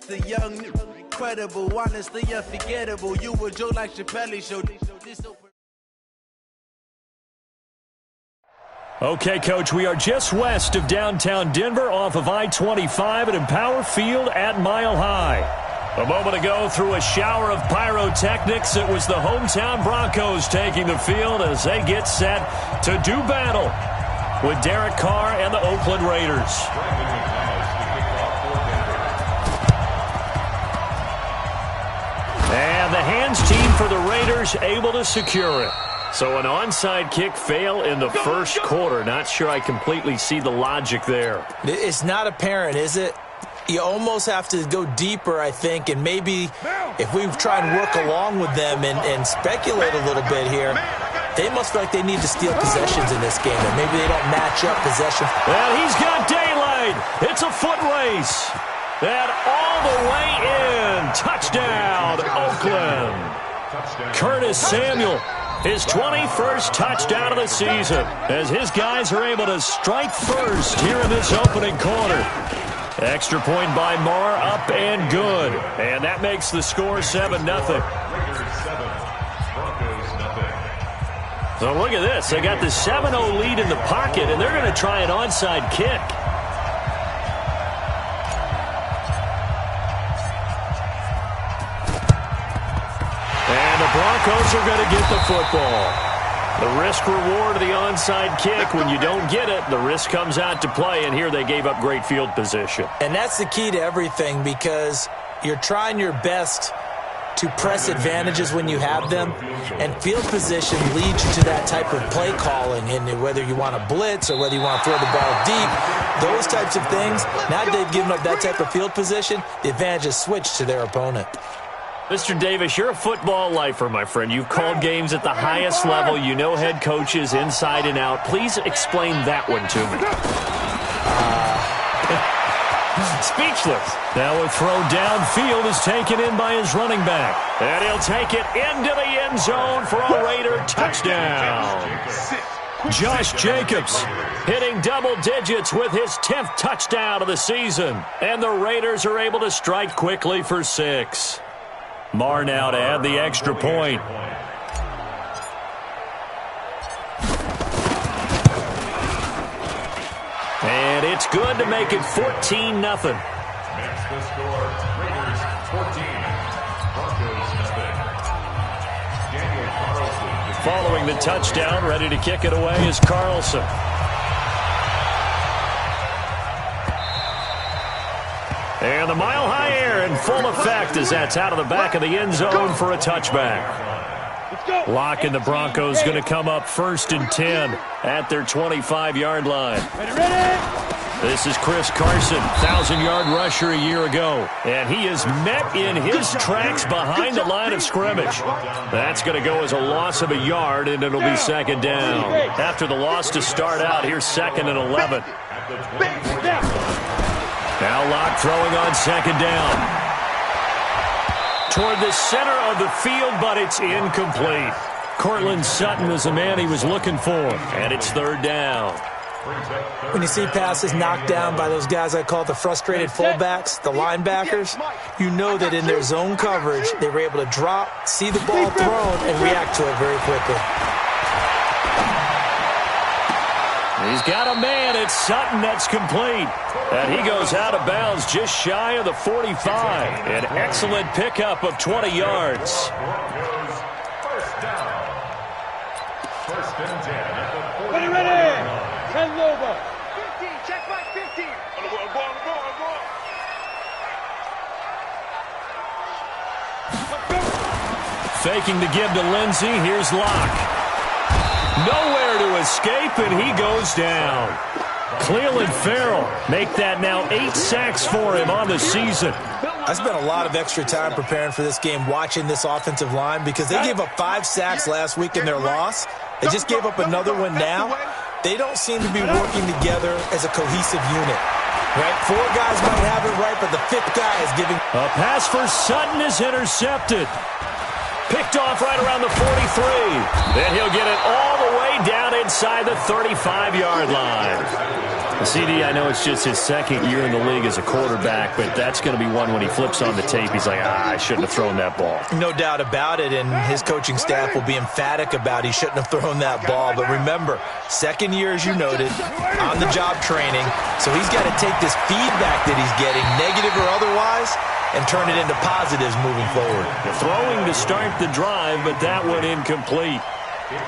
the young, incredible, honestly unforgettable. You a joke like Chappelle Show. Okay, Coach, we are just west of downtown Denver off of I-25 at Empower Field at Mile High. A moment ago, through a shower of pyrotechnics, it was the hometown Broncos taking the field as they get set to do battle with Derek Carr and the Oakland Raiders. And the hands team for the Raiders able to secure it. So an onside kick fail in the first quarter. Not sure I completely see the logic there. It's not apparent, is it? You almost have to go deeper, I think, and maybe if we try and work along with them and speculate a little bit here, they must feel like they need to steal possessions in this game, and maybe they don't match up possession. Well, he's got daylight. It's a foot race. And all the way in. Touchdown, Oakland. Curtis Samuel. His 21st touchdown of the season as his guys are able to strike first here in this opening quarter. Extra point by Marr, up and good. And that makes the score 7-0. So look at this. They got the 7-0 lead in the pocket, and they're going to try an onside kick. And the Broncos are going to get the football. The risk-reward of the onside kick, when you don't get it, the risk comes out to play, and here they gave up great field position. And that's the key to everything, because you're trying your best to press advantages when you have them, and field position leads you to that type of play calling, and whether you want to blitz or whether you want to throw the ball deep, those types of things. Now that they've given up that type of field position, the advantage is switched to their opponent. Mr. Davis, you're a football lifer, my friend. You've called games at the highest level. You know head coaches inside and out. Please explain that one to me. Speechless. Now a throw downfield is taken in by his running back. And he'll take it into the end zone for a Raider touchdown. Josh Jacobs hitting double digits with his 10th touchdown of the season. And the Raiders are able to strike quickly for 6. Marr now to add the extra point. And it's good to make it 14-0. Next the score, Raiders 14, Broncos 0. Daniel Carlson. Following the touchdown, ready to kick it away is Carlson. And the mile-high air in full effect as that's out of the back of the end zone for a touchback. Lock and the Broncos going to come up 1st and 10 at their 25-yard line. This is Chris Carson, 1,000-yard rusher a year ago. And he is met in his tracks behind the line of scrimmage. That's going to go as a loss of a yard, and it'll be 2nd down. After the loss to start out, here's 2nd and 11. Now Locke throwing on 2nd down. Toward the center of the field, but it's incomplete. Cortland Sutton was the man he was looking for, and it's 3rd down. When you see passes knocked down by those guys I call the frustrated fullbacks, the linebackers, you know that in their zone coverage, they were able to drop, see the ball thrown, and react to it very quickly. He's got a man. It's Sutton that's complete. And he goes out of bounds just shy of the 45. An excellent pickup of 20 yards. First down. 1st and 10 at the 40. Ready. 10 over. 15. Check back 15. Faking the give to Lindsey. Here's Locke. Nowhere to escape, and he goes down. Cleveland Farrell make that now 8 sacks for him on the season. I spent a lot of extra time preparing for this game, watching this offensive line, because they gave up 5 sacks last week in their loss. They just gave up another one now. They don't seem to be working together as a cohesive unit. Right? 4 guys might have it right, but the 5th guy is giving. A pass for Sutton is intercepted. Picked off right around the 43. Then he'll get it all the way down inside the 35-yard line. CD, I know it's just his second year in the league as a quarterback, but that's going to be one when he flips on the tape. He's like, I shouldn't have thrown that ball. No doubt about it, and his coaching staff will be emphatic about he shouldn't have thrown that ball. But remember, second year, as you noted, on-the-job training, so he's got to take this feedback that he's getting, negative or otherwise, and turn it into positives moving forward. Throwing to start the drive, but that went incomplete.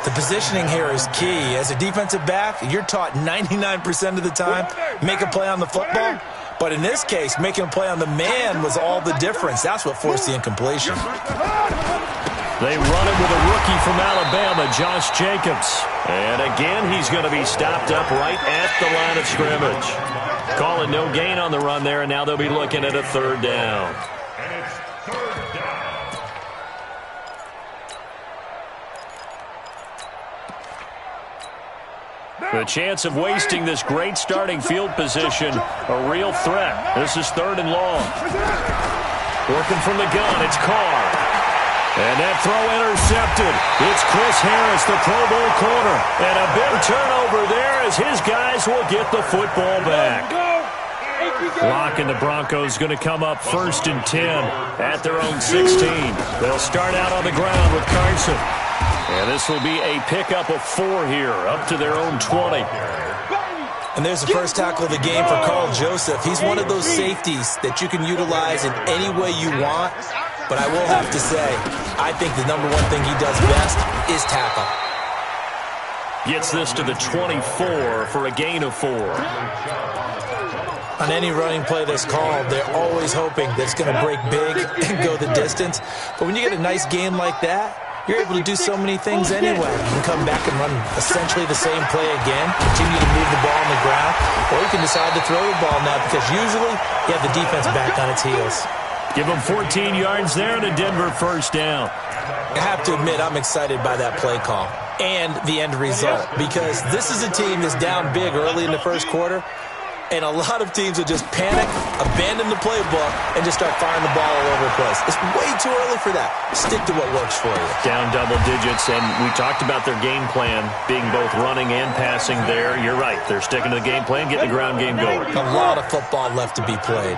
The positioning here is key. As a defensive back, you're taught 99% of the time, make a play on the football. But in this case, making a play on the man was all the difference. That's what forced the incompletion. They run it with a rookie from Alabama, Josh Jacobs. And again, he's going to be stopped up right at the line of scrimmage. Calling no gain on the run there, and now they'll be looking at a third down. The chance of wasting this great starting field position, a real threat. This is third and long. Working from the gun, it's Carr. And that throw intercepted. It's Chris Harris, the Pro Bowl corner. And a big turnover there as his guys will get the football back. Locking the Broncos going to come up 1st and 10 at their own 16. They'll start out on the ground with Carson. And this will be a pickup of 4 here, up to their own 20. And there's the first tackle of the game for Carl Joseph. He's one of those safeties that you can utilize in any way you want. But I will have to say, I think the number one thing he does best is tackle. Gets this to the 24 for a gain of 4. On any running play that's called, they're always hoping that it's going to break big and go the distance. But when you get a nice game like that, you're able to do so many things anyway. You can come back and run essentially the same play again, continue to move the ball on the ground, or you can decide to throw the ball now because usually you have the defense back on its heels. Give them 14 yards there and a Denver first down. I have to admit, I'm excited by that play call and the end result because this is a team that's down big early in the first quarter. And a lot of teams will just panic, abandon the playbook, and just start firing the ball all over the place. It's way too early for that. Stick to what works for you. Down double digits, and we talked about their game plan being both running and passing there. You're right. They're sticking to the game plan, getting the ground game going. A lot of football left to be played.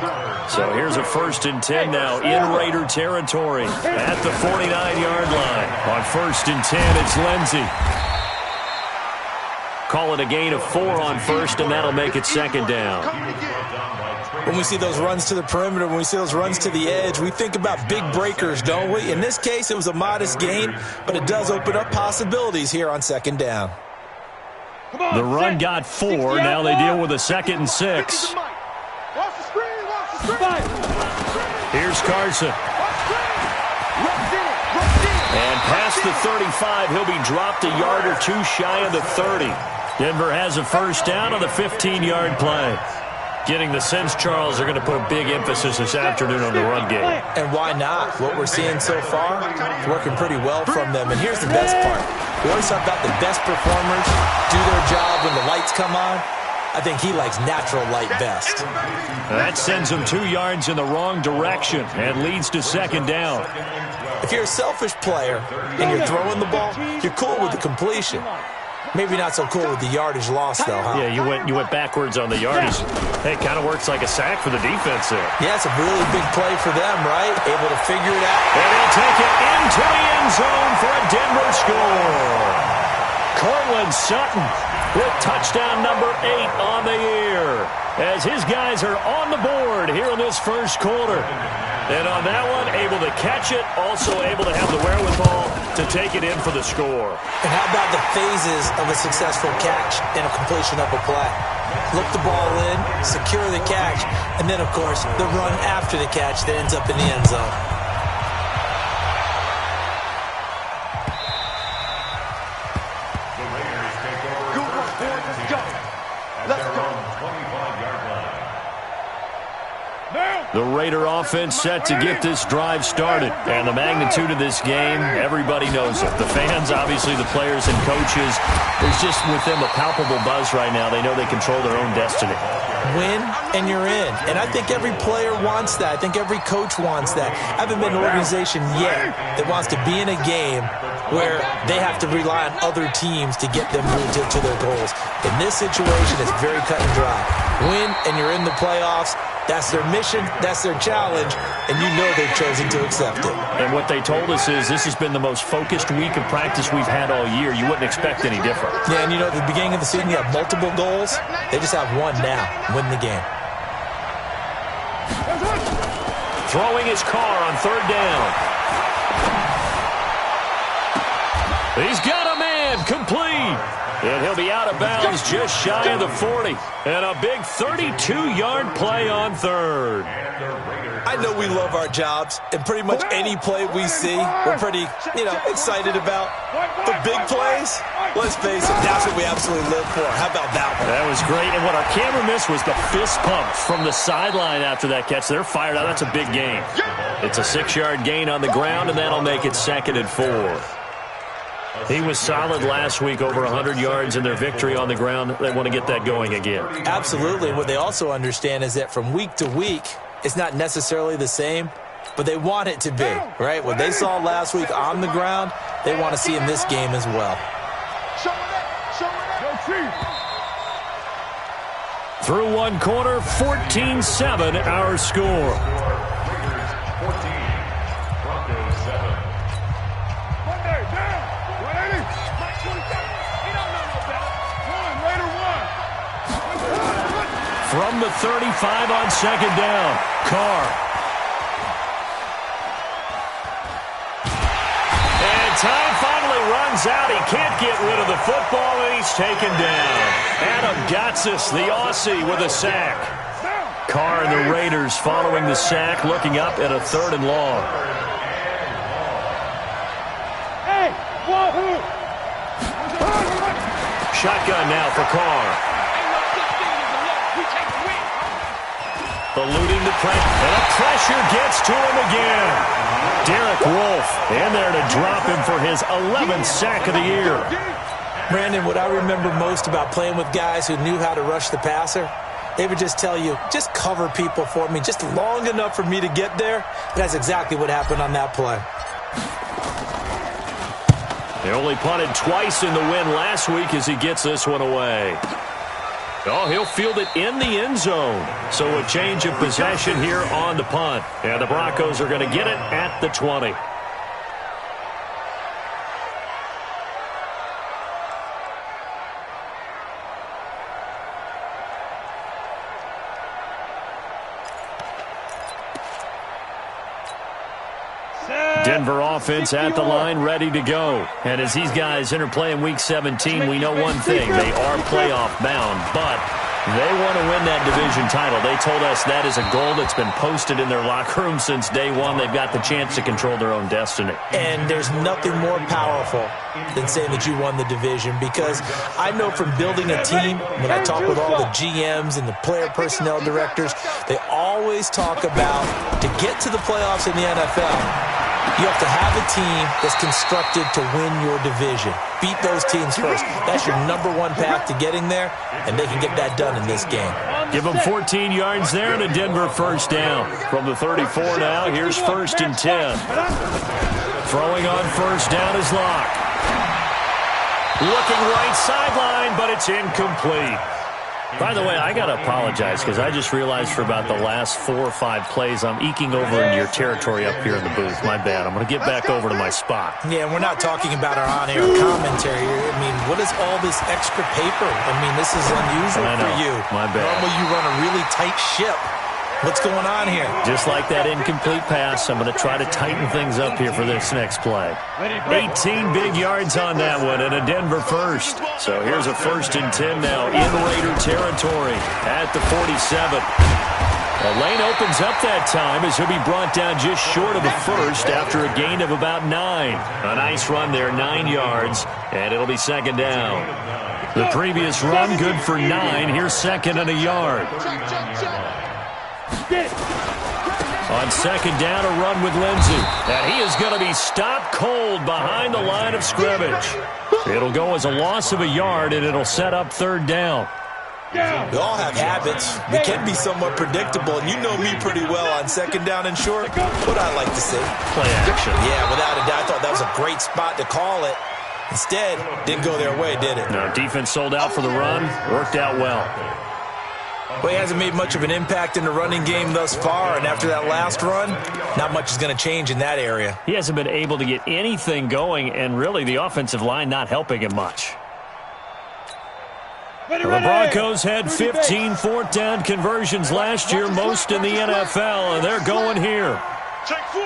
So here's a 1st and 10 now in Raider territory at the 49-yard line. On 1st and 10, it's Lindsey. Call it a gain of 4 on 1st, and that'll make it 2nd down. When we see those runs to the perimeter, when we see those runs to the edge, we think about big breakers, don't we? In this case, it was a modest gain, but it does open up possibilities here on 2nd down. The run got 4. Now they deal with a 2nd and 6. Here's Carson. And past the 35, he'll be dropped a yard or 2 shy of the 30. Denver has a first down on the 15-yard play. Getting the sense, Charles, are going to put a big emphasis this afternoon on the run game. And why not? What we're seeing so far is working pretty well from them. And here's the best part. We always talk about the best performers do their job when the lights come on. I think he likes natural light best. That sends him 2 yards in the wrong direction and leads to 2nd down. If you're a selfish player and you're throwing the ball, you're cool with the completion. Maybe not so cool with the yardage loss, though, huh? Yeah, you went backwards on the yardage. Hey, it kind of works like a sack for the defense there. Yeah, it's a really big play for them, right? Able to figure it out. And they'll take it into the end zone for a Denver score. Cortland Sutton with touchdown number 8 on the year as his guys are on the board here in this first quarter. And on that one, able to catch it, also able to have the wherewithal to take it in for the score. And how about the phases of a successful catch and a completion of a play? Look the ball in, secure the catch, and then, of course, the run after the catch that ends up in the end zone. The Raiders take over first and 10 at their own 25-yard line. The Raider offense set to get this drive started. And the magnitude of this game, everybody knows it. The fans, obviously the players and coaches, there's just with them a palpable buzz right now. They know they control their own destiny. Win and you're in. And I think every player wants that. I think every coach wants that. I haven't been in an organization yet that wants to be in a game where they have to rely on other teams to get them to their goals. In this situation, it's very cut and dry. Win and you're in the playoffs. That's their mission, that's their challenge, and you know they've chosen to accept it. And what they told us is this has been the most focused week of practice we've had all year. You wouldn't expect any different. Yeah, and you know, at the beginning of the season, you have multiple goals. They just have one now, win the game. Throwing his car on third down. He's got a man, complete. And he'll be out of bounds just shy of the 40. And a big 32-yard play on third. I know we love our jobs, and pretty much any play we see, we're pretty, excited about. The big plays, let's face it, that's what we absolutely live for. How about that one? That was great. And what our camera missed was the fist pump from the sideline after that catch. They're fired out. That's a big gain. It's a 6-yard gain on the ground, and that'll make it 2nd and 4. He was solid last week, over 100 yards in their victory on the ground. They want to get that going again. Absolutely. What they also understand is that from week to week, it's not necessarily the same, but they want it to be, right? What they saw last week on the ground, they want to see in this game as well. Through one quarter, 14-7 our score. From the 35 on 2nd down, Carr. And time finally runs out. He can't get rid of the football, and he's taken down. Adam Gotsis, the Aussie, with a sack. Carr and the Raiders following the sack, looking up at a 3rd and long. Shotgun now for Carr. Eluding the pressure, and a pressure gets to him again. Derek Wolfe in there to drop him for his 11th sack of the year. Brandon, what I remember most about playing with guys who knew how to rush the passer, they would just tell you, just cover people for me, just long enough for me to get there. And that's exactly what happened on that play. They only punted twice in the win last week as he gets this one away. Oh, he'll field it in the end zone. So a change of possession here on the punt. And the Broncos are going to get it at the 20. Denver offense at the line, ready to go. And as these guys interplay in Week 17, we know one thing. They are playoff bound, but they want to win that division title. They told us that is a goal that's been posted in their locker room since day one. They've got the chance to control their own destiny. And there's nothing more powerful than saying that you won the division, because I know from building a team, when I talk with all the GMs and the player personnel directors, they always talk about to get to the playoffs in the NFL, you have to have a team that's constructed to win your division. Beat those teams first. That's your #1 path to getting there, and they can get that done in this game. Give them 14 yards there and a Denver first down. From the 34 now, here's 1st and 10. Throwing on first down is Locke. Looking right sideline, but it's incomplete. By the way, I got to apologize because I just realized for about the last 4 or 5 plays I'm eking over into your territory up here in the booth. My bad. I'm going to get back over to my spot. Yeah, we're not talking about our on-air commentary here. I mean, what is all this extra paper? I mean, this is unusual for you. My bad. Normally you run a really tight ship. What's going on here? Just like that incomplete pass, I'm going to try to tighten things up here for this next play. 18 big yards on that one and a Denver first. So here's a 1st and 10 now in Raider territory at the 47. The lane opens up that time as he'll be brought down just short of the first after a gain of about 9. A nice run there, 9 yards, and it'll be 2nd down. The previous run good for 9. Here's 2nd and a yard. On second down, a run with Lindsey. And he is going to be stopped cold behind the line of scrimmage. It'll go as a loss of a yard, and it'll set up third down. We all have habits. We can be somewhat predictable, and you know me pretty well on second down and short. What I like to see. Play action. Yeah, without a doubt, I thought that was a great spot to call it. Instead, didn't go their way, did it? No, defense sold out for the run. Worked out well. Well, he hasn't made much of an impact in the running game thus far, and after that last run, not much is going to change in that area. He hasn't been able to get anything going, and really the offensive line not helping him much. The Broncos had 15 fourth down conversions last year, most in the NFL, and they're going here. Take four.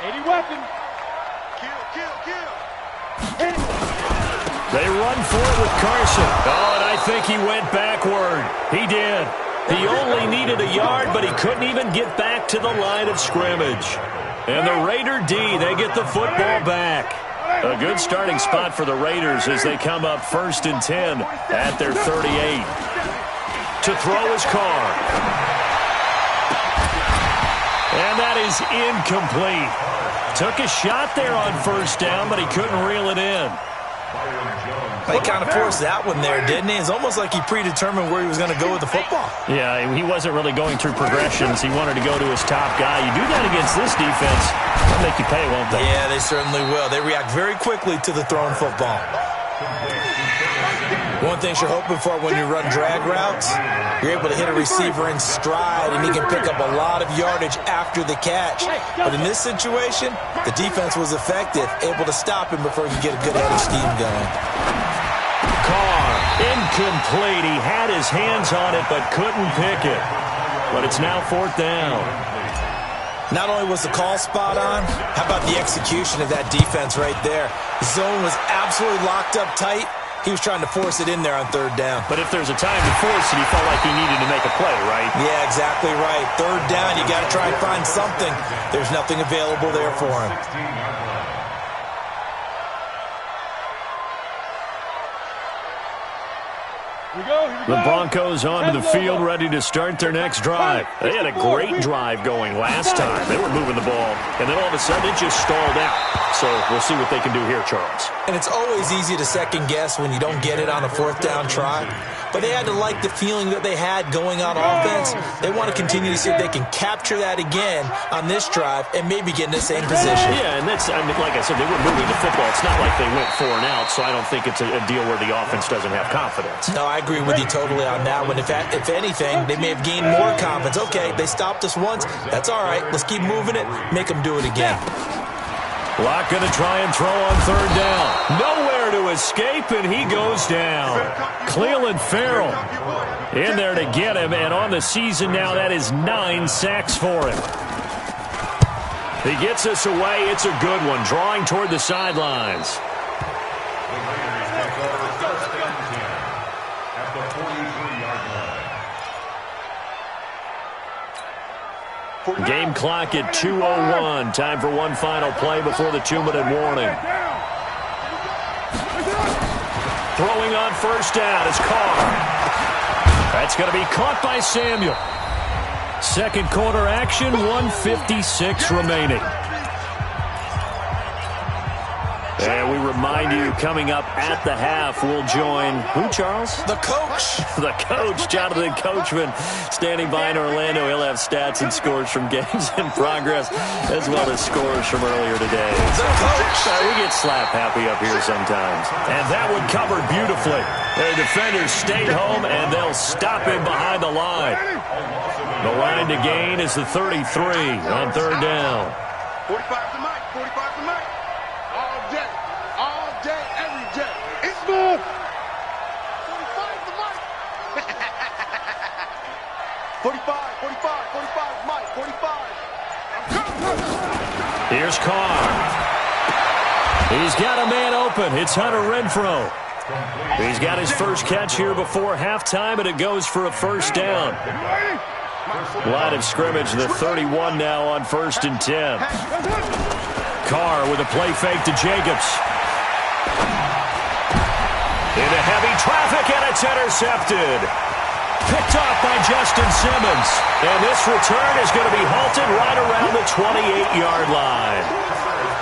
80 weapons. Kill. They run for it with Carson. Oh, and I think he went backward. He did. He only needed a yard, but he couldn't even get back to the line of scrimmage. And the Raider D, they get the football back. A good starting spot for the Raiders as they come up 1st and 10 at their 38. To throw his Carr. And that is incomplete. Took a shot there on first down, but he couldn't reel it in. He kind of forced that one there, didn't he? It's almost like he predetermined where he was going to go with the football. Yeah, he wasn't really going through progressions. He wanted to go to his top guy. You do that against this defense, they'll make you pay, won't they? Yeah, they certainly will. They react very quickly to the thrown football. One thing you're hoping for when you run drag routes, you're able to hit a receiver in stride, and he can pick up a lot of yardage after the catch. But in this situation, the defense was effective, able to stop him before he could get a good head of steam going. Carr, incomplete. He had his hands on it but couldn't pick it. But it's now 4th down. Not only was the call spot on, how about the execution of that defense right there? The zone was absolutely locked up tight. He was trying to force it in there on 3rd down. But if there's a time to force it, he felt like he needed to make a play, right? Yeah, exactly right. 3rd down, you got to try and find something. There's nothing available there for him. The Broncos onto the field, ready to start their next drive. They had a great drive going last time. They were moving the ball, and then all of a sudden it just stalled out. So we'll see what they can do here, Charles. And it's always easy to second guess when you don't get it on a 4th down try. But they had to like the feeling that they had going on offense. They want to continue to see if they can capture that again on this drive and maybe get in the same position. Yeah, and that's, I mean, like I said, they were moving the football. It's not like they went 4 and out, so I don't think it's a deal where the offense doesn't have confidence. No, I agree with you totally on that one. If anything, they may have gained more confidence. Okay, they stopped us once. That's all right. Let's keep moving it. Make them do it again. Locke going to try and throw on 3rd down. Nowhere to escape, and he goes down. Cleveland Farrell in there to get him, and on the season now, that is 9 sacks for him. He gets us away. It's a good one, drawing toward the sidelines. Game clock at 2:01. Time for one final play before the 2-minute warning. Throwing on 1st down is Carr. That's going to be caught by Samuel. 2nd quarter action, 1:56 remaining. And we remind you, coming up at the half, we'll join who, Charles? The coach. The coach, Jonathan Coachman, standing by in Orlando. He'll have stats and scores from games in progress, as well as scores from earlier today. The coach. We get slap happy up here sometimes. And that one covered beautifully. Their defenders stayed home, and they'll stop him behind the line. The line to gain is the 33 on 3rd down. 45 to Mike. 45 to Mike. All day, every day. It's good. 45 to Mike. 45, Mike. 45. Here's Carr. He's got a man open. It's Hunter Renfrow. He's got his first catch here before halftime, and it goes for a 1st down. Line of scrimmage, the 31 now on 1st and 10. Carr with a play fake to Jacobs. Into heavy traffic, and it's intercepted. Picked off by Justin Simmons. And this return is going to be halted right around the 28-yard line.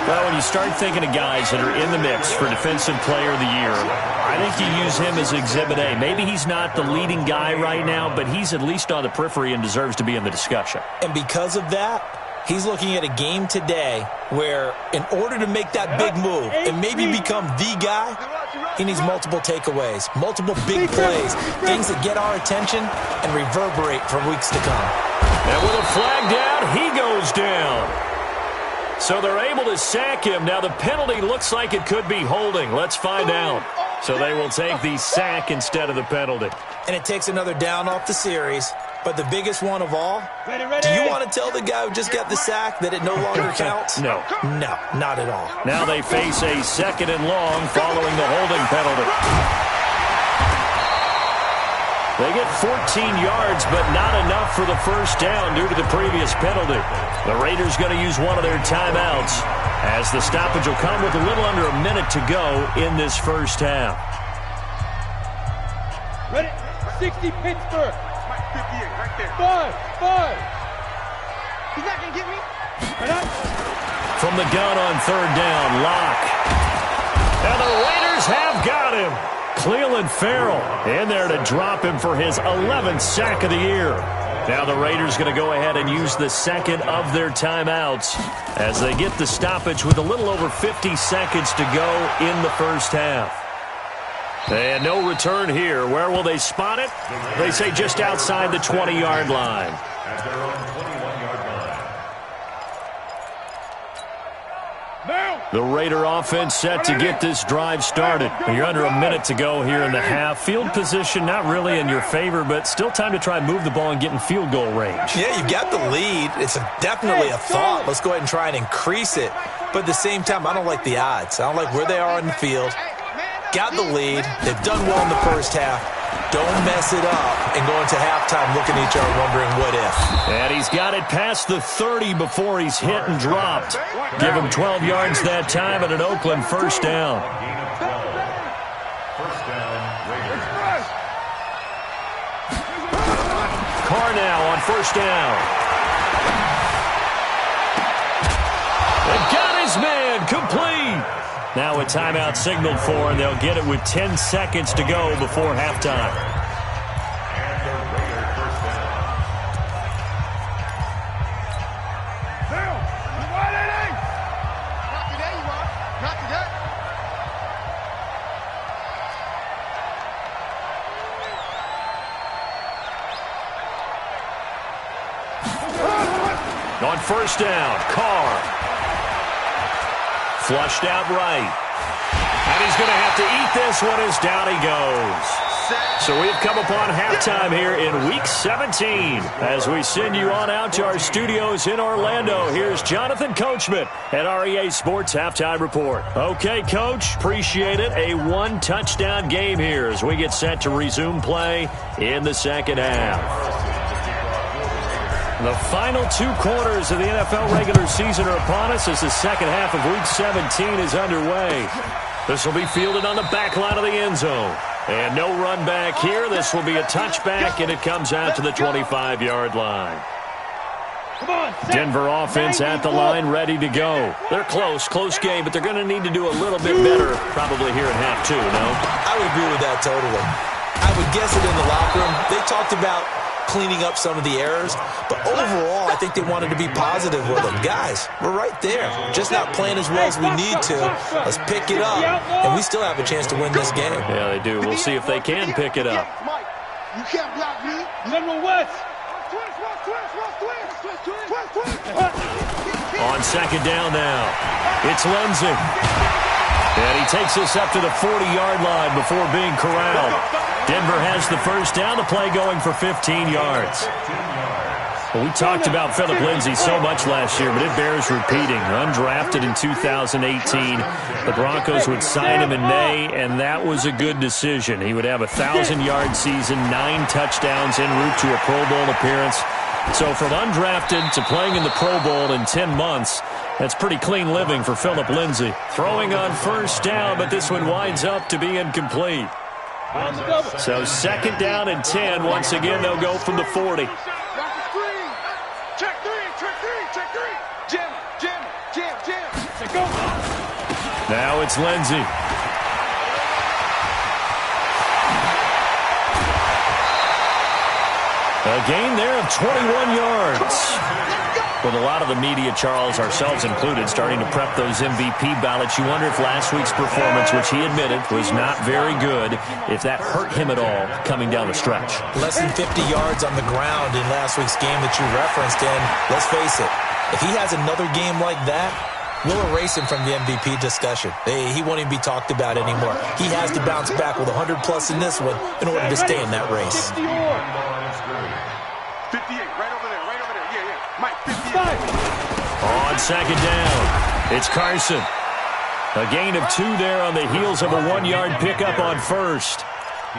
Well, when you start thinking of guys that are in the mix for Defensive Player of the Year, I think you use him as Exhibit A. Maybe he's not the leading guy right now, but he's at least on the periphery and deserves to be in the discussion. And because of that, he's looking at a game today where in order to make that big move and maybe become the guy, he needs multiple takeaways, multiple big plays, things that get our attention and reverberate for weeks to come. And with a flag down, he goes down. So they're able to sack him. Now the penalty looks like it could be holding. Let's find out. So they will take the sack instead of the penalty. And it takes another down off the series. But the biggest one of all, do you want to tell the guy who just got the sack that it no longer counts? No. No, not at all. Now they face a 2nd and long following the holding penalty. They get 14 yards, but not enough for the first down due to the previous penalty. The Raiders going to use one of their timeouts as the stoppage will come with a little under a minute to go in this first half. Ready? 60 Pittsburgh. 58, right there. 5. He's not going to get me. From the gun on 3rd down, Locke. And the Raiders have got him. Cleveland Farrell in there to drop him for his 11th sack of the year. Now the Raiders going to go ahead and use the 2nd of their timeouts as they get the stoppage with a little over 50 seconds to go in the first half. And no return here. Where will they spot it? They say just outside the 20-yard line. At their own 21-yard line. The Raider offense set to get this drive started. You're under a minute to go here in the half. Field position not really in your favor, but still time to try and move the ball and get in field goal range. Yeah, you've got the lead. It's definitely a thought. Let's go ahead and try and increase it. But at the same time, I don't like the odds. I don't like where they are on the field. Got the lead. They've done well in the first half. Don't mess it up and go into halftime looking at each other wondering what if. And he's got it past the 30 before he's hit and dropped. Give him 12 yards that time and an Oakland first down. First down, Raiders. Carr now on first down. They got his man complete. Now a timeout signaled for, and they'll get it with 10 seconds to go before halftime. And the Raider first down. Not today, you are. Not today. On first down, Carr. Flushed out right. And he's going to have to eat this one as down he goes. So we've come upon halftime here in Week 17. As we send you on out to our studios in Orlando, here's Jonathan Coachman at REA Sports Halftime Report. Okay, Coach, appreciate it. A one-touchdown game here as we get set to resume play in the second half. The final 2 quarters of the NFL regular season are upon us as the second half of Week 17 is underway. This will be fielded on the back line of the end zone. And no run back here. This will be a touchback, and it comes out to the 25-yard line. Denver offense at the line, ready to go. They're close game, but they're going to need to do a little bit better probably here in half 2, no? I would agree with that totally. I would guess it in the locker room. They talked about cleaning up some of the errors, but overall, I think they wanted to be positive with them. Guys, we're right there. Just not playing as well as we need to. Let's pick it up, and we still have a chance to win this game. Yeah, they do. We'll see if they can pick it up. Mike, you can't block me. Number West. On second down now, it's Lindsey. And he takes us up to the 40-yard line before being corralled. Denver has the first down, the play going for 15 yards. Well, we talked about Phillip Lindsay so much last year, but it bears repeating. Undrafted in 2018, the Broncos would sign him in May, and that was a good decision. He would have a 1,000-yard season, 9 touchdowns en route to a Pro Bowl appearance. So from undrafted to playing in the Pro Bowl in 10 months, that's pretty clean living for Phillip Lindsay. Throwing on first down, but this one winds up to be incomplete. On the double. So 2nd down and 10. Once again, they'll go from the 40. Check three, check three. Jam. Say go. Now it's Lindsey. A gain there of 21 yards. With a lot of the media, Charles, ourselves included, starting to prep those MVP ballots, you wonder if last week's performance, which he admitted was not very good, if that hurt him at all coming down the stretch. Less than 50 yards on the ground in last week's game that you referenced, and let's face it, if he has another game like that, we'll erase him from the MVP discussion. He won't even be talked about anymore. He has to bounce back with 100-plus in this one in order to stay in that race. 58, right over there. Yeah. Mike, 58. On 2nd down, it's Carson. A gain of 2 there on the heels of a 1-yard pickup on 1st.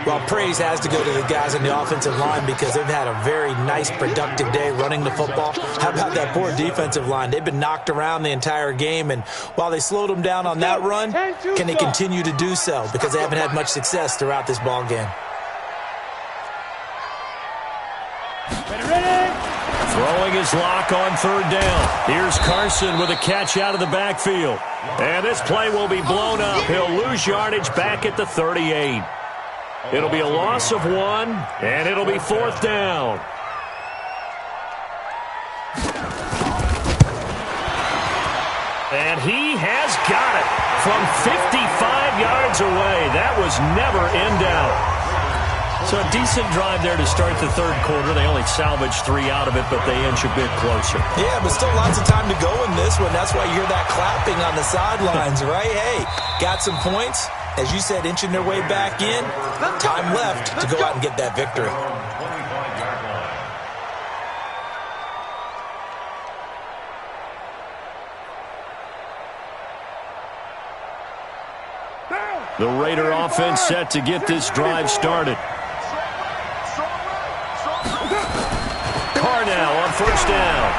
Well, praise has to go to the guys on the offensive line because they've had a very nice, productive day running the football. How about that poor defensive line? They've been knocked around the entire game, and while they slowed them down on that run, can they continue to do so? Because they haven't had much success throughout this ball game. Ready. Throwing his lock on 3rd down. Here's Carson with a catch out of the backfield. And this play will be blown up. He'll lose yardage back at the 38. It'll be a loss of 1, and it'll be 4th down. And he has got it from 55 yards away. That was never in doubt. So a decent drive there to start the 3rd quarter. They only salvaged 3 out of it, but they inch a bit closer. Yeah, but still lots of time to go in this one. That's why you hear that clapping on the sidelines, right? Hey, got some points. As you said, inching their way back in. Time left to go out and get that victory. The Raider offense set to get this drive started. Carr now on 1st down.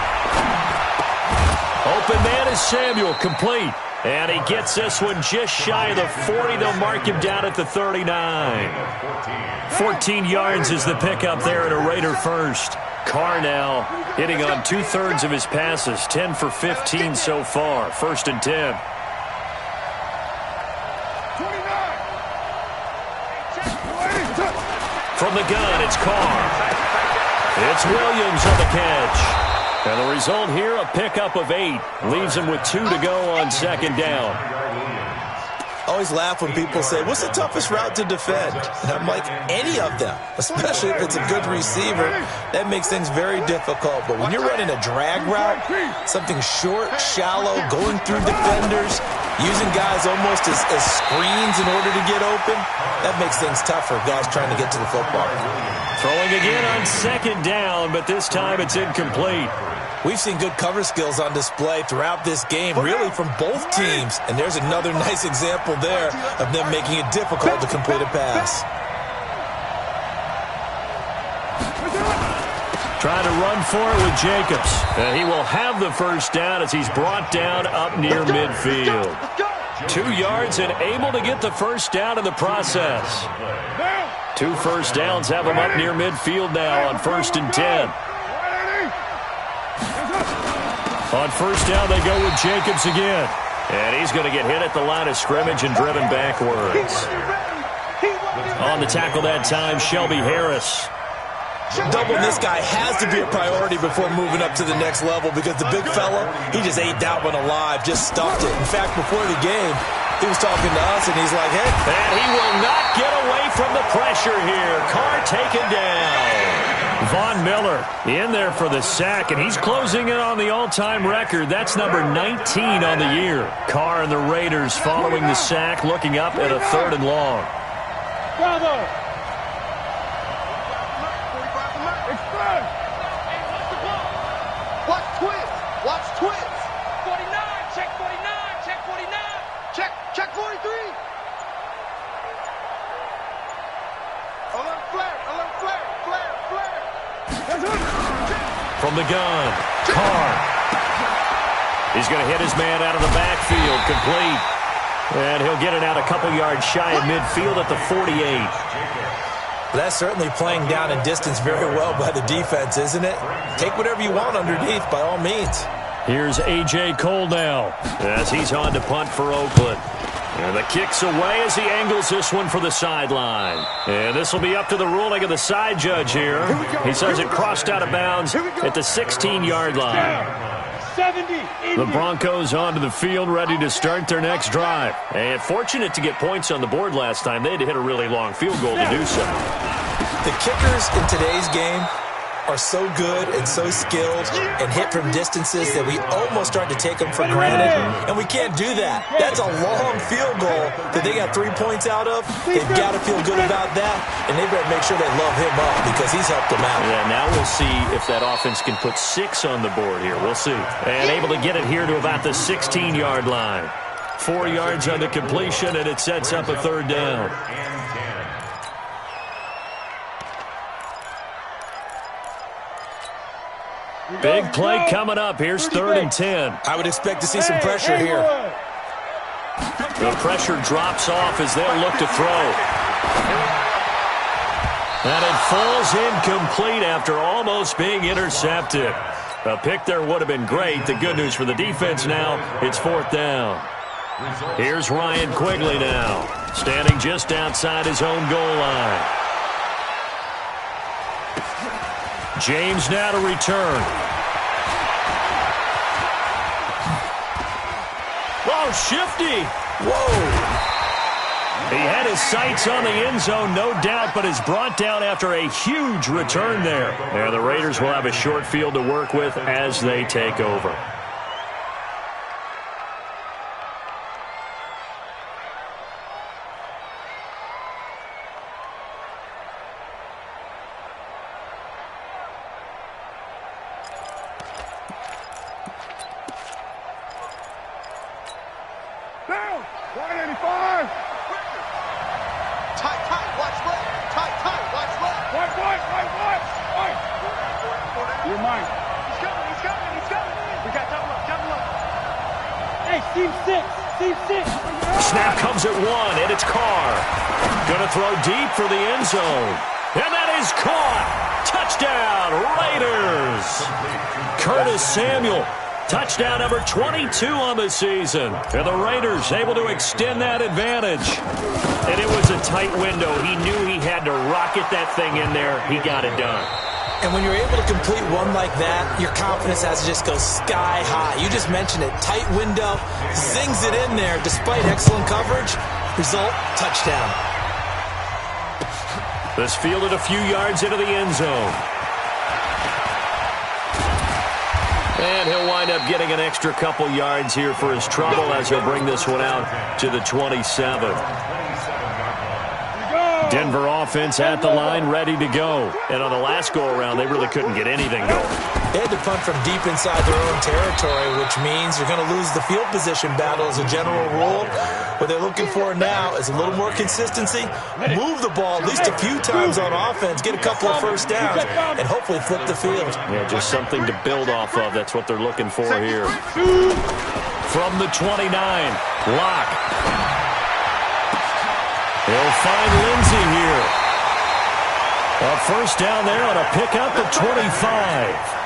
Open man is Samuel, complete. And he gets this one just shy of the 40. They'll mark him down at the 39. 14 yards is the pickup there at a Raider first. Carr now hitting on 2/3 of his passes, 10 for 15 so far. 1st and 10. From the gun, it's Carr. It's Williams on the catch. And the result here, a pickup of 8. Leaves him with 2 to go on 2nd down. Always laugh when people say, what's the toughest route to defend? And I'm like, any of them, especially if it's a good receiver. That makes things very difficult. But when you're running a drag route, something short, shallow, going through defenders, using guys almost as screens in order to get open, that makes things tougher, guys trying to get to the football. Throwing again on 2nd down, but this time it's incomplete. We've seen good cover skills on display throughout this game, really from both teams. And there's another nice example there of them making it difficult to complete a pass. Trying to run for it with Jacobs. And he will have the 1st down as he's brought down up near midfield. 2 yards and able to get the 1st down in the process. 2 first downs have him up near midfield now on 1st and 10. On 1st down, they go with Jacobs again. And he's going to get hit at the line of scrimmage and driven backwards. On the tackle that time, Shelby Harris. Doubling this guy has to be a priority before moving up to the next level because the big fella, he just ate that one alive, just stuffed it. In fact, before the game, he was talking to us, and he's like, hey. And he will not get away from the pressure here. Carr taken down. Von Miller in there for the sack, and he's closing in on the all-time record. That's number 19 on the year. Carr and the Raiders following the sack, looking up at a 3rd and long. Bravo. Watch twins. Watch twins. 49. Check 49. Check 49. Check 43. Alert flare. From the gun, Carr. He's going to hit his man out of the backfield, complete. And he'll get it out a couple yards shy of midfield at the 48. That's certainly playing down in distance very well by the defense, isn't it? Take whatever you want underneath, by all means. Here's A.J. Cole now as he's on to punt for Oakland. And the kick's away as he angles this one for the sideline. And this will be up to the ruling of the side judge here. He says it crossed out of bounds at the 16-yard line. 70. The Broncos onto the field, ready to start their next drive. And fortunate to get points on the board last time. They had to hit a really long field goal to do so. The kickers in today's game are so good and so skilled and hit from distances that we almost start to take them for granted, and we can't do that. That's a long field goal that they got 3 points out of. They've got to feel good about that, and they better make sure they love him up because he's helped them out. Yeah, now we'll see if that offense can put 6 on the board here. We'll see. And able to get it here to about the 16-yard line. 4 yards on the completion, and it sets up a third down. Big play coming up. Here's 3rd and 10. I would expect to see some pressure here. The pressure drops off as they'll look to throw. And it falls incomplete after almost being intercepted. A pick there would have been great. The good news for the defense now, it's 4th down. Here's Ryan Quigley now, standing just outside his own goal line. James now to return. Oh, shifty. Whoa. He had his sights on the end zone, no doubt, but is brought down after a huge return there. And the Raiders will have a short field to work with as they take over. Down. 185. Tight, watch left. Tight, watch left. White. You're mine. He's coming. We got double up. Hey, Steve 6. Snap comes at 1, and it's Carr. Gonna throw deep for the end zone. And that is caught. Touchdown, Raiders. Curtis Samuel. Touchdown number 22 on the season. And the Raiders able to extend that advantage. And it was a tight window. He knew he had to rocket that thing in there. He got it done. And when you're able to complete one like that, your confidence has to just go sky high. You just mentioned it. Tight window. Zings it in there despite excellent coverage. Result, touchdown. This fielded a few yards into the end zone. And he'll wind up getting an extra couple yards here for his trouble as he'll bring this one out to the 27. Denver offense at the line, ready to go. And on the last go-around, they really couldn't get anything going. They had to punt from deep inside their own territory, which means you're going to lose the field position battle as a general rule. What they're looking for now is a little more consistency, move the ball at least a few times on offense, get a couple of first downs, and hopefully flip the field. Yeah, just something to build off of. That's what they're looking for here. From the 29, Locke. He'll find Lindsey here. A first down there on a pickup at 25.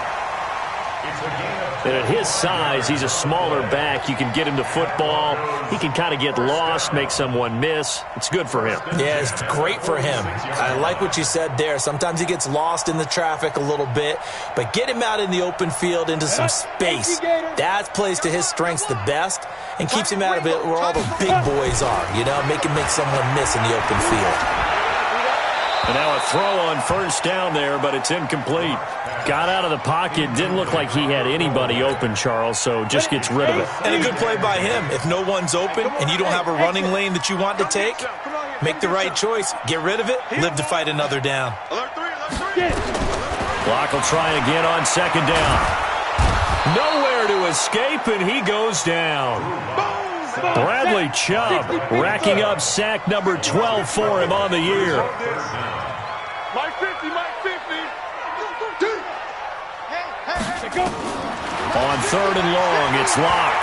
And at his size, he's a smaller back. You can get him to football. He can kind of get lost, make someone miss. It's good for him. Yeah, it's great for him. I like what you said there. Sometimes he gets lost in the traffic a little bit, but get him out in the open field into some space. That plays to his strengths the best and keeps him out of it where all the big boys are, you know, make someone miss in the open field. And now a throw on first down there, but it's incomplete. Got out of the pocket. Didn't look like he had anybody open, Charles, so just gets rid of it. And a good play by him. If no one's open and you don't have a running lane that you want to take, make the right choice. Get rid of it. Live to fight another down. Locke will try again on second down. Nowhere to escape, and he goes down. Bradley Chubb racking up sack number 12 for him on the year. Mike 50. On third and long, it's Locke.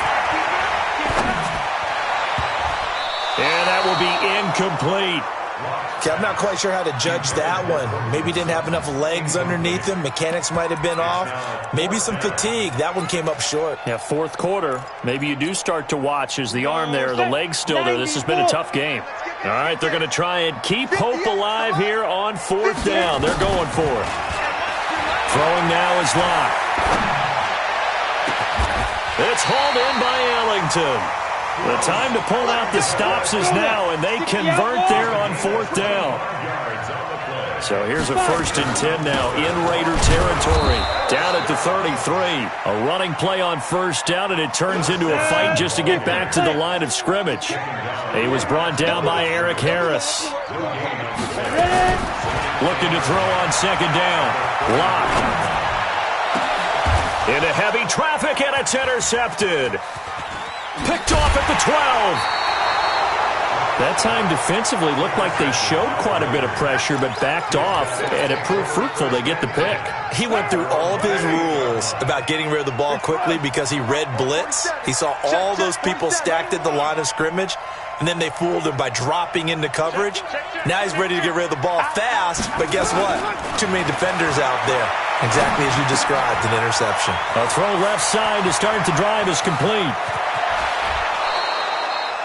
that will be incomplete. Okay, I'm not quite sure how to judge that one. Maybe didn't have enough legs underneath him. Mechanics might have been off. Maybe some fatigue. That one came up short. Yeah, fourth quarter. Maybe you do start to watch as the arm there, the leg's still there. This has been a tough game. All right, they're going to try and keep hope alive here on fourth down. They're going for it. Throwing now is Locke. It's hauled in by Ellington. The time to pull out the stops is now, and they convert there on fourth down. So here's a 1st and 10 now in Raider territory. Down at the 33. A running play on first down, and it turns into a fight just to get back to the line of scrimmage. He was brought down by Eric Harris. Looking to throw on second down. Locke. Into heavy traffic, and it's intercepted. Picked off at the 12. That time defensively looked like they showed quite a bit of pressure but backed off, and it proved fruitful. They get the pick. He went through all of his rules about getting rid of the ball quickly because he read blitz. He saw all those people stacked at the line of scrimmage, and then they fooled him by dropping into coverage. Now he's ready to get rid of the ball fast, but guess what? Too many defenders out there. Exactly as you described, an interception. A throw left side to start the drive is complete.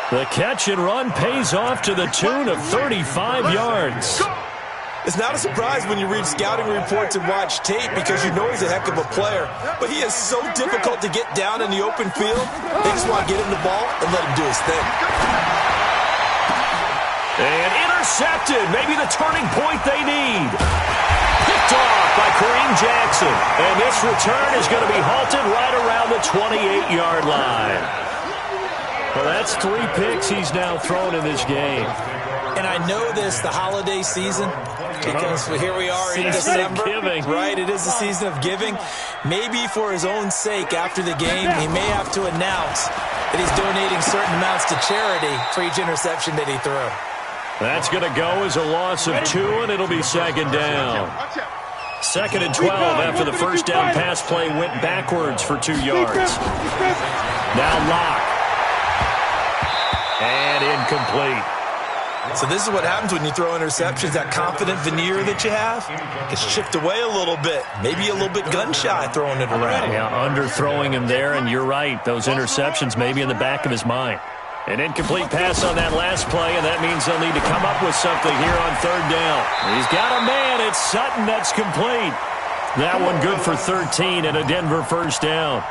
The catch and run pays off to the tune of 35 yards. It's not a surprise when you read scouting reports and watch tape because you know he's a heck of a player. But he is so difficult to get down in the open field. They just want to get him the ball and let him do his thing. And intercepted. Maybe the turning point they need. Picked off by Kareem Jackson. And this return is going to be halted right around the 28-yard line. Well, that's 3 picks he's now thrown in this game. And I know this, the holiday season, because here we are in December. Right, it is the season of giving. Maybe for his own sake after the game, he may have to announce that he's donating certain amounts to charity for each interception that he threw. That's going to go as a loss of 2, and it'll be second down. 2nd and 12 after the first down pass play went backwards for 2 yards. Now Locke. And incomplete. So this is what happens when you throw interceptions. That confident veneer that you have gets chipped away a little bit. Maybe a little bit gun-shy throwing it around. Yeah, underthrowing him there, and you're right. Those interceptions may be in the back of his mind. An incomplete pass on that last play, and that means they'll need to come up with something here on third down. He's got a man. It's Sutton that's complete. That one good for 13 and a Denver first down.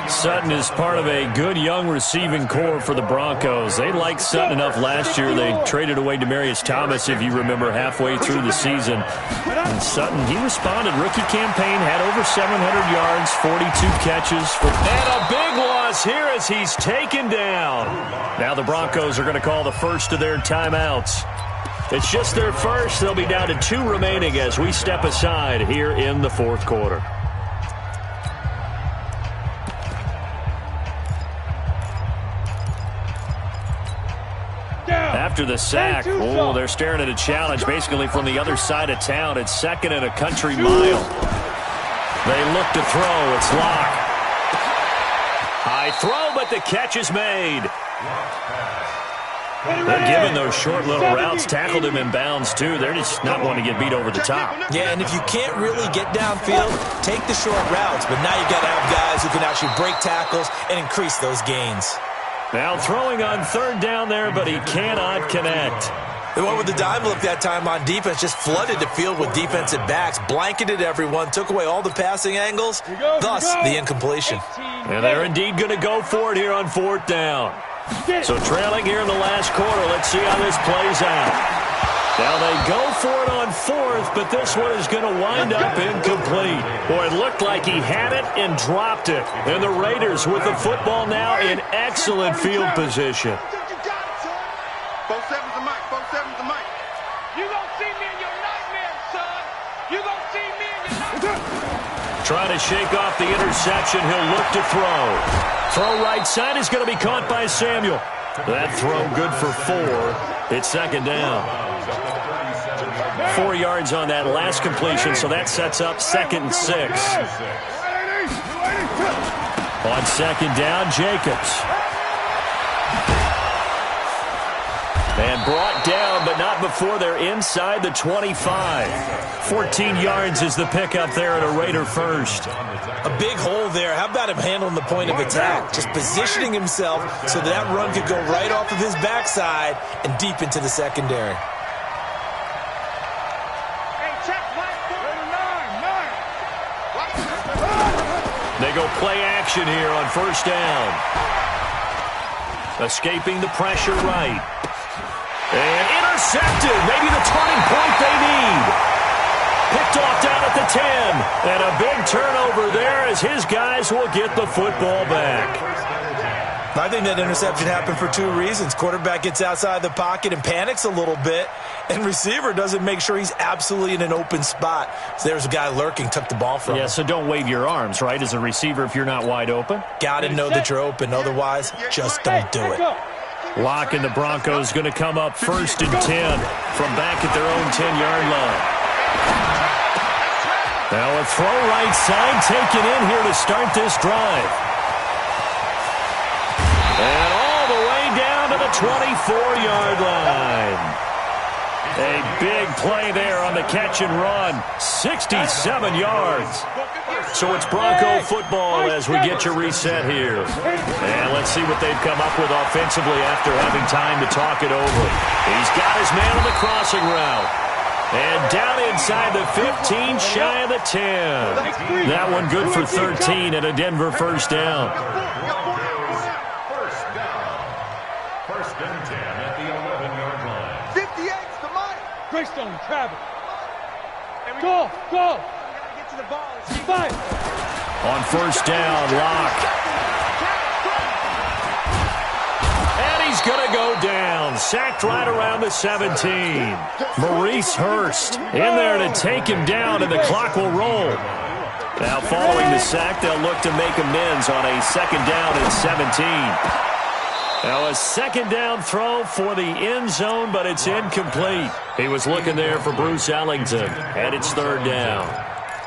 Sutton is part of a good young receiving core for the Broncos. They liked Sutton enough last year. They traded away Demaryius Thomas, if you remember, halfway through the season. And Sutton, he responded. Rookie campaign, had over 700 yards, 42 catches. And a big loss here as he's taken down. Now the Broncos are going to call the first of their timeouts. It's just their first. They'll be down to 2 remaining as we step aside here in the fourth quarter. After the sack, they're staring at a challenge basically from the other side of town. It's 2nd and a country mile. They look to throw. It's Locke. High throw, but the catch is made. They're giving those short little routes. Tackled him in bounds, too. They're just not wanting to get beat over the top. Yeah, and if you can't really get downfield, take the short routes. But now you've got to have guys who can actually break tackles and increase those gains. Now throwing on third down there, but he cannot connect. They went with the dime look that time on defense, just flooded the field with defensive backs, blanketed everyone, took away all the passing angles, thus the incompletion. And they're indeed going to go for it here on fourth down. So trailing here in the last quarter, let's see how this plays out. Now they go for it on fourth, but this one is going to wind up incomplete. Boy, it looked like he had it and dropped it. And the Raiders with the football now in excellent field position. 4-7's the mic, 4-7's the mic. You gonna see me in your nightmares, son. You gonna see me in your nightmares. Trying to shake off the interception. He'll look to throw. Throw right side is going to be caught by Samuel. That throw good for 4. It's second down. 4 yards on that last completion, so that sets up 2nd and 6. On second down, Jacobs. And brought down, but not before they're inside the 25. 14 yards is the pickup there at a Raider first. A big hole there. How about him handling the point of attack? Just positioning himself so that run could go right off of his backside and deep into the secondary. They go play action here on first down. Escaping the pressure right. And intercepted. Maybe the turning point they need. Picked off down at the 10. And a big turnover there as his guys will get the football back. I think that interception happened for two reasons. Quarterback gets outside the pocket and panics a little bit, and receiver doesn't make sure he's absolutely in an open spot. So there's a guy lurking, took the ball from him. Yeah, so don't wave your arms, right, as a receiver if you're not wide open. Got to know that you're open. Otherwise, just don't do it. Lock and the Broncos going to come up first and 10 from back at their own 10-yard line. Now a throw right side taken in here to start this drive. And all the way down to the 24-yard line. A big play there on the catch and run. 67 yards. So it's Bronco football as we get you reset here. And let's see what they've come up with offensively after having time to talk it over. He's got his man on the crossing route. And down inside the 15, shy of the 10. That one good for 13 and a Denver first down. First and 10 at the 11-yard line. 58's the Mike. Greystone, travel. Go, go. Get to the ball. Five. On first down, Lock. And he's going to go down. Sacked right around the 17. Maurice Hurst in there to take him down, and the clock will roll. Now following the sack, they'll look to make amends on a second down and 17. Now a second down throw for the end zone, but it's incomplete. He was looking there for Bruce Ellington, and it's third down.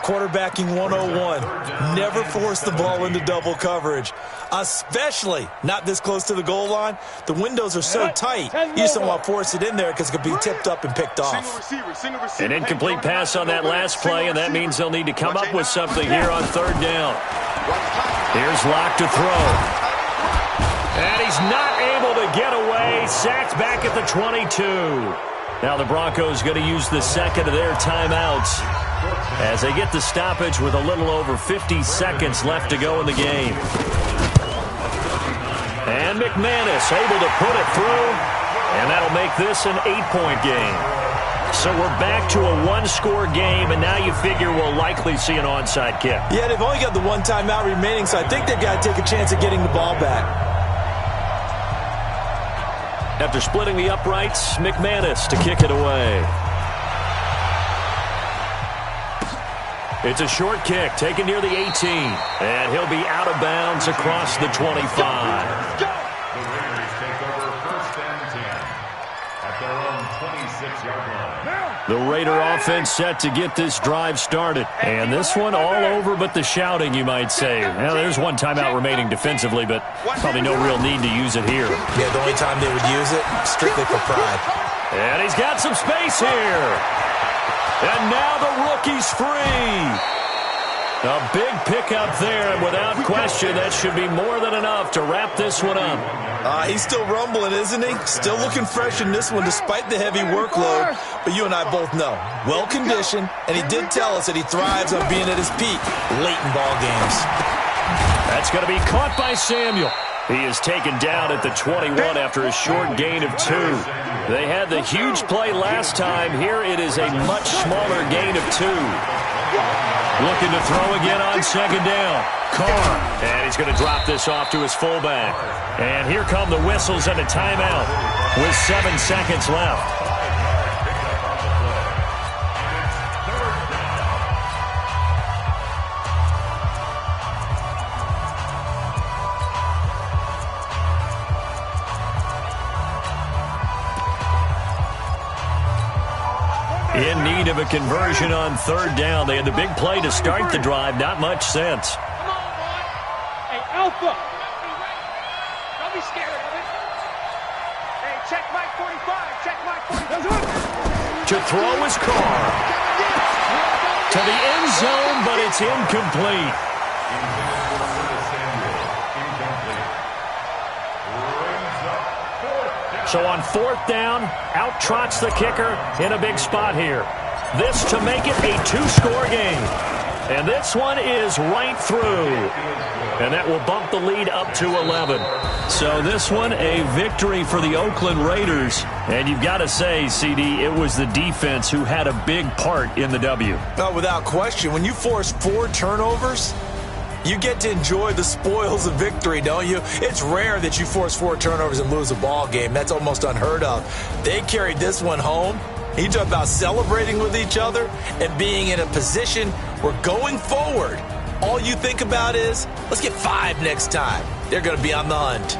Quarterbacking 101. Never force the ball into double coverage, especially not this close to the goal line. The windows are so tight, you just don't want to force it in there because it could be tipped up and picked off. An incomplete pass on that last play, and that means they'll need to come up with something here on third down. Here's Lock to throw. And he's not able to get away. Sacked back at the 22. Now the Broncos going to use the second of their timeouts as they get the stoppage with a little over 50 seconds left to go in the game. And McManus able to put it through, and that'll make this an 8-point game. So we're back to a one-score game, and now you figure we'll likely see an onside kick. Yeah, they've only got the one timeout remaining, so I think they've got to take a chance at getting the ball back. After splitting the uprights, McManus to kick it away. It's a short kick taken near the 18, and he'll be out of bounds across the 25. The Raiders take over first and 10 at their own 26-yard line. The Raider offense set to get this drive started. And this one all over but the shouting, you might say. Now, there's one timeout remaining defensively, but probably no real need to use it here. Yeah, the only time they would use it, strictly for pride. And he's got some space here. And now the rookie's free. A big pickup there, and without question, that should be more than enough to wrap this one up. He's still rumbling, isn't he? Still looking fresh in this one despite the heavy workload. But you and I both know, well-conditioned, and he did tell us that he thrives on being at his peak late in ball games. That's going to be caught by Samuel. He is taken down at the 21 after a short gain of 2. They had the huge play last time. Here it is a much smaller gain of 2. Looking to throw again on second down. Carr. And he's going to drop this off to his fullback. And here come the whistles and a timeout with 7 seconds left. In need of a conversion on third down. They had the big play to start the drive. Not much sense. Come on, boy. Hey, Alpha. Don't be scared of it. Hey, check Mike 45, check Mike 45. To throw his car. To the end zone, but it's incomplete. So on 4th down, out trots the kicker in a big spot here. This to make it a 2-score game. And this one is right through. And that will bump the lead up to 11. So this one, a victory for the Oakland Raiders. And you've got to say, CD, it was the defense who had a big part in the W. Oh, without question. When you force 4 turnovers, you get to enjoy the spoils of victory, don't you? It's rare that you force 4 turnovers and lose a ball game. That's almost unheard of. They carried this one home. You talk about celebrating with each other and being in a position where going forward, all you think about is, let's get 5 next time. They're going to be on the hunt.